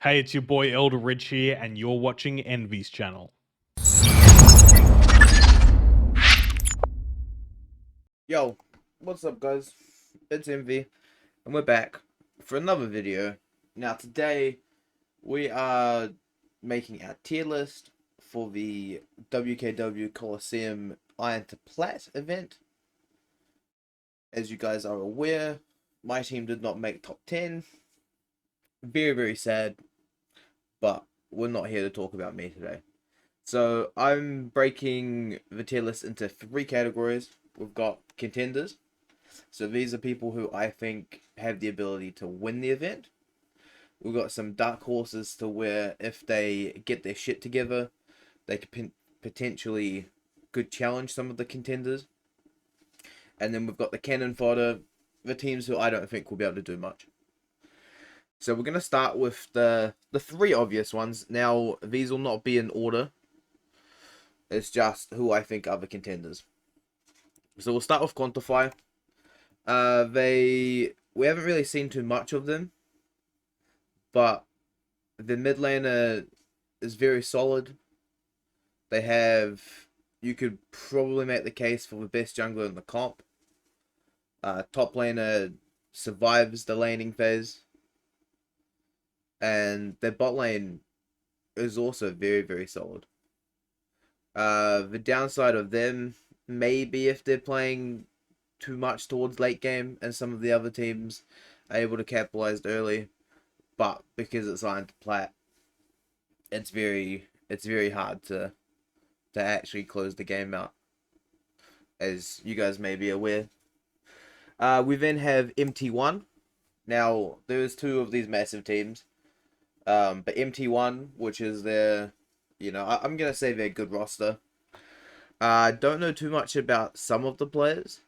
Hey, it's your boy Elder Rich here, and you're watching Envy's channel. Yo, what's up guys? It's Envy, and we're back for another video. Now today, we are making our tier list for the Wkw Colosseum Iron to Plat event. As you guys are aware, my team did not make top 10. Very, very sad, but we're not here to talk about me today. So, I'm breaking the tier list into 3 categories. We've got Contenders. So these are people who I think have the ability to win the event. We've got some dark horses to where if they get their shit together, they could potentially could challenge some of the contenders. And then we've got the cannon fodder, the teams who I don't think will be able to do much. So we're going to start with the 3 obvious ones. Now, these will not be in order. It's just who I think are the contenders. So we'll start with Quantify. We haven't really seen too much of them, but the mid laner is very solid. You could probably make the case for the best jungler in the comp. Top laner survives the laning phase, and their bot lane is also very, very solid. The downside of them, maybe if they're playing too much towards late game and some of the other teams are able to capitalize early, but because it's Iron to Plat, it's very hard to actually close the game out, as you guys may be aware. We then have MT1. Now there's 2 of these massive teams, but MT1, which is their, I'm gonna say their good roster. Don't know too much about some of the players,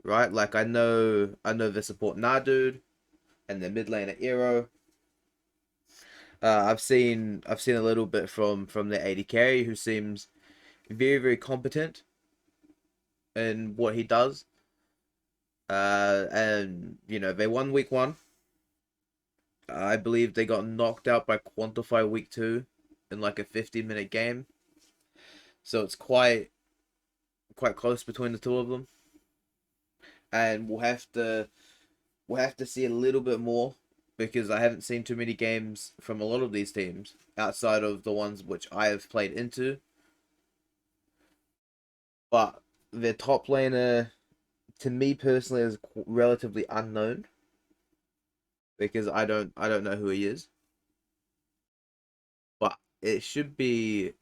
right? Like I know they support Nardude and their mid laner Aero. I've seen a little bit from their AD carry, who seems very, very competent in what he does. And they won week 1. I believe they got knocked out by Quantify week 2 in like a 50-minute game. So it's quite close between the 2 of them. And we'll have to see a little bit more, because I haven't seen too many games from a lot of these teams outside of the ones which I have played into. But their top laner, to me personally, is relatively unknown, because I don't know who he is. But it'll be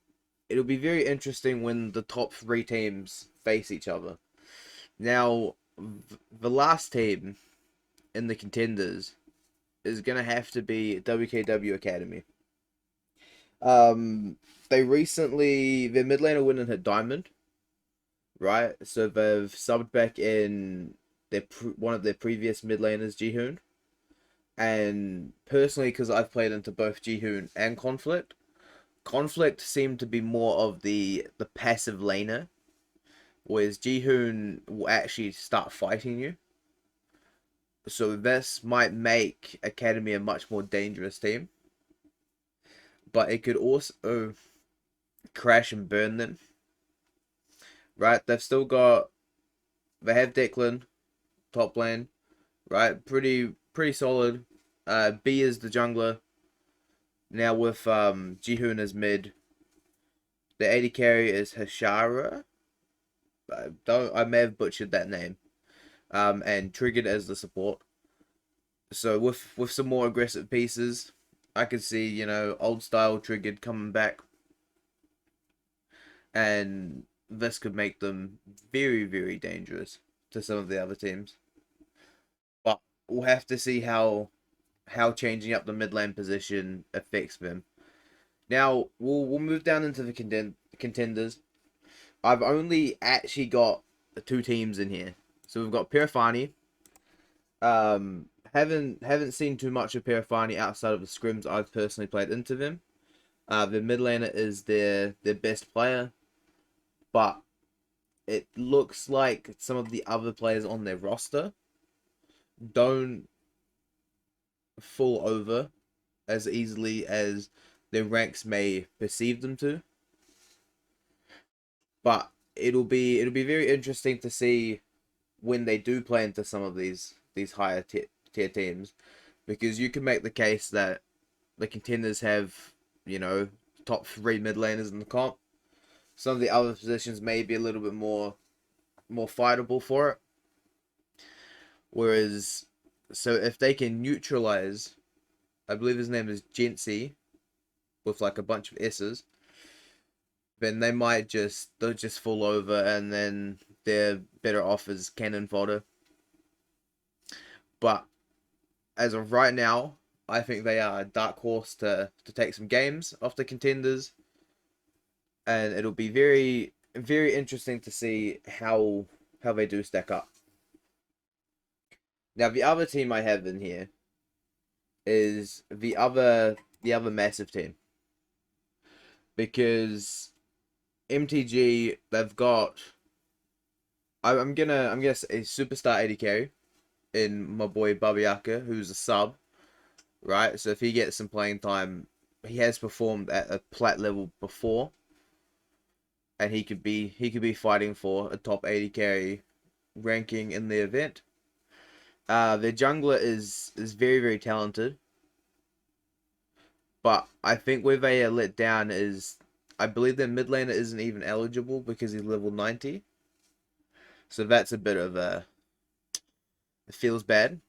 very interesting when the top 3 teams face each other. Now, the last team in the contenders is gonna have to be Wkw Academy. Their mid laner went and hit Diamond, right? So they've subbed back in one of their previous mid laners, Jihoon. And personally, because I've played into both Jihoon and Conflict seemed to be more of the passive laner, whereas Jihoon will actually start fighting you. So this might make Academy a much more dangerous team, but it could also crash and burn them. Right? They have Declan, top lane, right? Pretty solid. B is the jungler. Now with Jihoon as mid, the AD carry is Hashara. I may have butchered that name. And Triggered as the support. So with some more aggressive pieces, I could see, old style Triggered coming back, and this could make them very, very dangerous to some of the other teams. But we'll have to see how changing up the mid lane position affects them. Now we'll move down into the contenders. I've only actually got 2 teams in here. So we've got Pirafani. Haven't seen too much of Pirafani outside of the scrims I've personally played into them. The mid laner is their best player, but it looks like some of the other players on their roster don't fall over as easily as their ranks may perceive them to. But it'll be very interesting to see when they do play into some of these higher tier teams, because you can make the case that the Contenders have, you know, top 3 mid laners in the comp. Some of the other positions may be a little bit more fightable for it. Whereas, so if they can neutralize, I believe his name is Gency, with like a bunch of S's, then they'll just fall over, and then they're better off as cannon fodder. But as of right now, I think they are a dark horse to take some games off the Contenders, and it'll be very interesting to see how they do stack up. Now, the other team I have in here is the other massive team, because MTG, they've got, I'm gonna say superstar AD carry in my boy Babiaka, who's a sub, right? So if he gets some playing time, he has performed at a plat level before, and he could be fighting for a top AD carry ranking in the event. Their jungler is very talented, but I think where they are let down is, I believe their mid laner isn't even eligible because he's level 90. So that's a bit of a, it feels bad.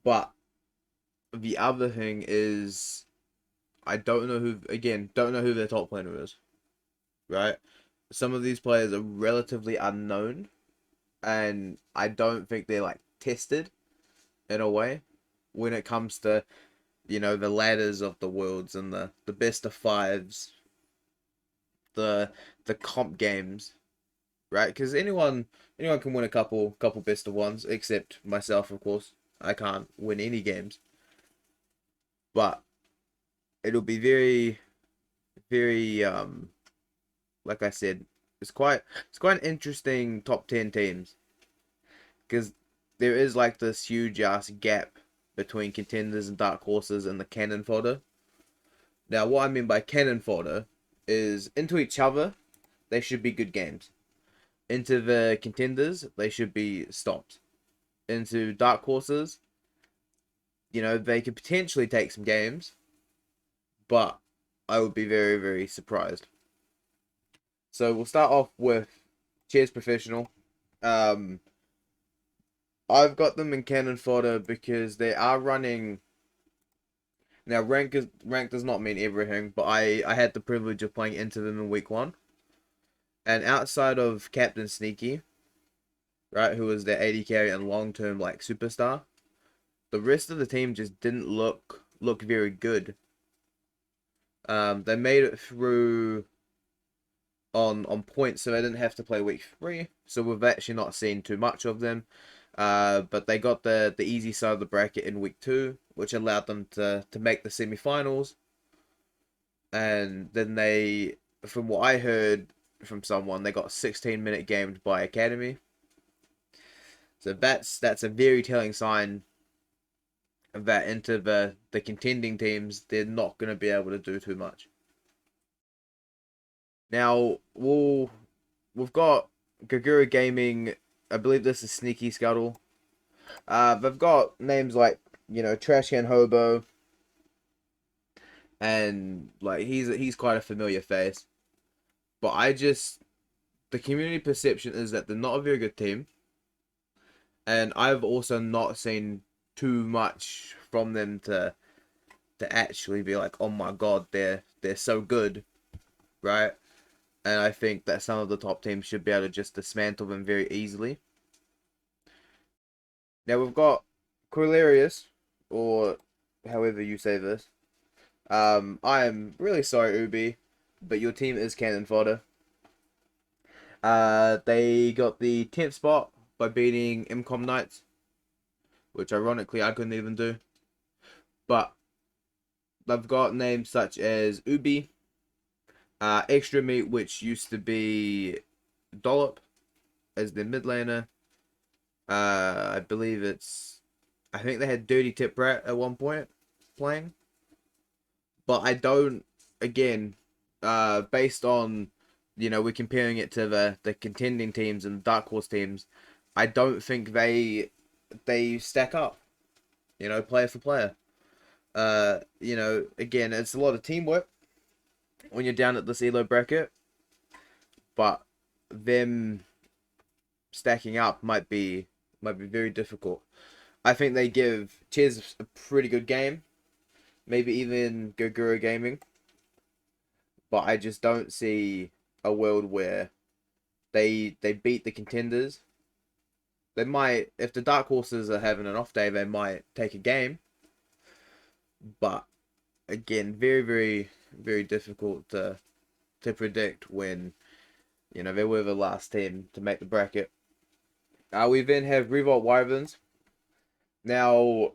But the other thing is, I don't know who their top laner is, right? Some of these players are relatively unknown, and I don't think they're like tested in a way when it comes to, you know, the ladders of the worlds and the best of fives, the comp games, right? Because anyone can win a couple best of ones, except myself, of course. I can't win any games. But it'll be very like I said, it's quite an interesting top 10 teams, because there is like this huge ass gap between Contenders and dark horses and the cannon fodder. Now, what I mean by cannon fodder is, into each other, they should be good games. Into the Contenders, they should be stopped. Into dark horses, you know, they could potentially take some games, but I would be very surprised. So we'll start off with Cheers Professional. I've got them in cannon fodder because they are running. Now, rank does not mean everything, but I had the privilege of playing into them in week 1. And outside of Captain Sneaky, right, who was their AD carry and long-term like superstar, the rest of the team just didn't look very good. They made it through on points, so they didn't have to play week 3. So we've actually not seen too much of them. But they got the easy side of the bracket in week 2, which allowed them to make the semi-finals. And then they, from what I heard from someone, they got 16-minute gamed by Academy. So that's a very telling sign that into the contending teams, they're not going to be able to do too much. Now, we've got Gagura Gaming. I believe this is Sneaky Scuttle. They've got names like, you know, Trash Can Hobo, and like he's quite a familiar face. But the community perception is that they're not a very good team, and I've also not seen too much from them to actually be like, oh my god, they're so good, right? And I think that some of the top teams should be able to just dismantle them very easily. Now we've got Kulerius, or however you say this. I am really sorry, Ubi, but your team is cannon fodder. They got the 10th spot by beating MCOM Knights, which ironically I couldn't even do. But they've got names such as Ubi, Extra Meat, which used to be Dollop as their mid laner. I believe I think they had Dirty Tip Rat at one point. playing. But I don't, again, based on, we're comparing it to the contending teams and dark horse teams, I don't think they stack up, player for player. Again, it's a lot of teamwork when you're down at this elo bracket, but them stacking up might be very difficult. I think they give Ches a pretty good game, maybe even Gagura Gaming, but I just don't see a world where they beat the contenders. They might, if the dark horses are having an off day, they might take a game, but again, very, very, very difficult to predict when, they were the last team to make the bracket. We then have Revolt Wyverns. Now,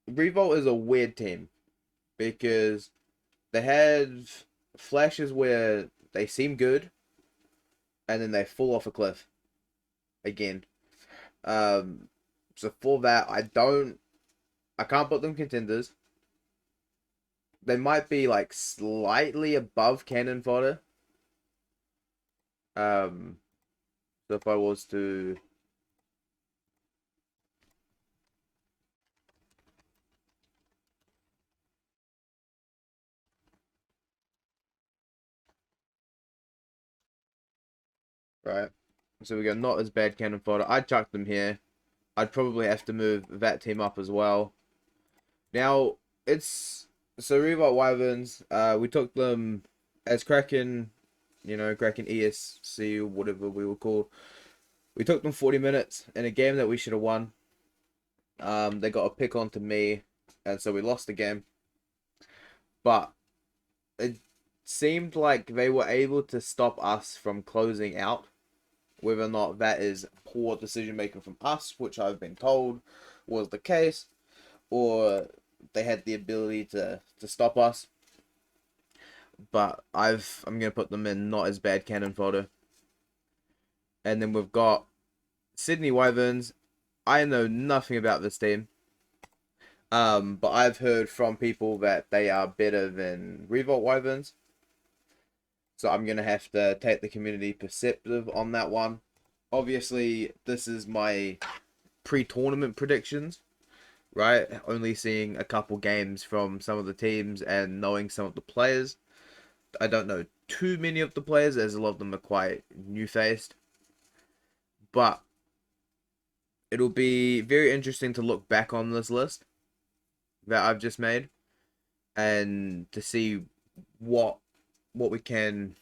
Revolt is a weird team because they had flashes where they seem good and then they fall off a cliff again. So for that, I can't put them contenders. They might be like slightly above cannon fodder. So if I was to right, so we got not as bad cannon fodder. I'd chuck them here. I'd probably have to move that team up as well. Now it's so Revolt Wyverns. We took them as Kraken, Kraken ESC, whatever we were called. We took them 40 minutes in a game that we should have won. They got a pick onto me, and so we lost the game. But it seemed like they were able to stop us from closing out. Whether or not that is poor decision making from us, which I've been told was the case, or they had the ability to stop us. But I'm gonna put them in not as bad cannon fodder. And then we've got Sydney Wyverns. I know nothing about this team. But I've heard from people that they are better than Revolt Wyverns. So I'm going to have to take the community perspective on that one. Obviously, this is my pre-tournament predictions, right? Only seeing a couple games from some of the teams and knowing some of the players. I don't know too many of the players, as a lot of them are quite new-faced. But it'll be very interesting to look back on this list that I've just made and to see what we can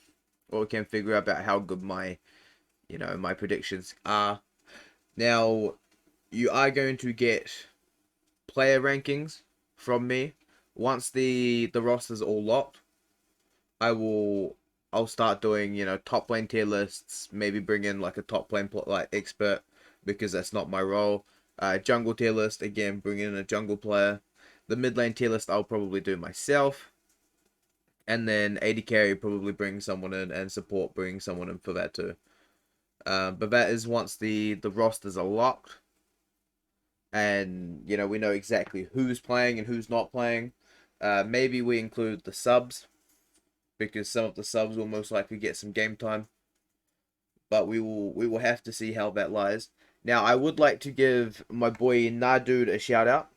figure out about how good my my predictions are. Now, you are going to get player rankings from me once the roster's all locked. I'll start doing top lane tier lists, maybe bring in like a top lane expert because that's not my role. Jungle tier list, again, bring in a jungle player. The mid lane tier list I'll probably do myself. And then AD carry probably bring someone in, and support bring someone in for that too. But that is once the rosters are locked. And, we know exactly who's playing and who's not playing. Maybe we include the subs, because some of the subs will most likely get some game time. But we will have to see how that lies. Now, I would like to give my boy Nadude a shout out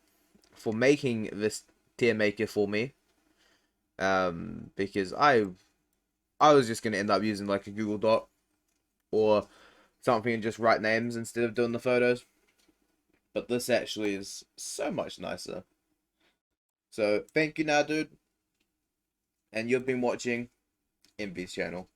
for making this tier maker for me. Because I was just gonna end up using like a Google Doc or something and just write names instead of doing the photos. But this actually is so much nicer. So thank you now, dude. And you've been watching Envy's channel.